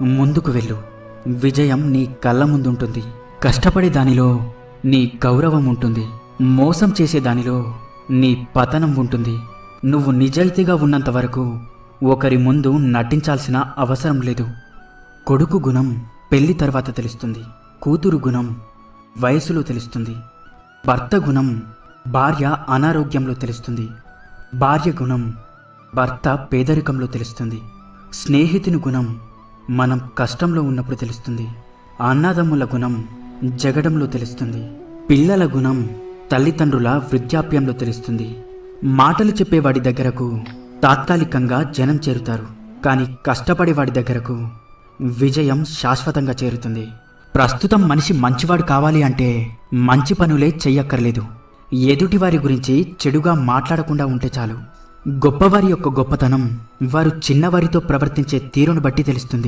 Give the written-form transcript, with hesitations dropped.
ముందుకు వెళ్ళు. విజయం నీ కళ్ళ ముందుంటుంది. కష్టపడే దానిలో నీ గౌరవం ఉంటుంది. మోసం చేసే దానిలో నీ పతనం ఉంటుంది. నువ్వు నిజాయితీగా ఉన్నంత వరకు ఒకరి ముందు నటించాల్సిన అవసరం లేదు. కొడుకు గుణం పెళ్లి తర్వాత తెలుస్తుంది. కూతురు గుణం వయసులో తెలుస్తుంది. భర్త గుణం భార్య అనారోగ్యంలో తెలుస్తుంది. భార్య గుణం భర్త పేదరికంలో తెలుస్తుంది. స్నేహితుని గుణం మనం కష్టంలో ఉన్నప్పుడు తెలుస్తుంది. అన్నదమ్ముల గుణం జగడంలో తెలుస్తుంది. పిల్లల గుణం తల్లిదండ్రుల వృద్ధాప్యంలో తెలుస్తుంది. మాటలు చెప్పేవాడి దగ్గరకు తాత్కాలికంగా జనం చేరుతారు, కానీ కష్టపడేవాడి దగ్గరకు విజయం శాశ్వతంగా చేరుతుంది. ప్రస్తుతం మనిషి మంచివాడు కావాలి అంటే మంచి పనులే చెయ్యక్కర్లేదు. ఎదుటివారి గురించి చెడుగా మాట్లాడకుండా ఉంటే చాలు. గొప్పవారి యొక్క గొప్పతనం వారు చిన్నవారితో ప్రవర్తించే తీరును బట్టి తెలుస్తుంది.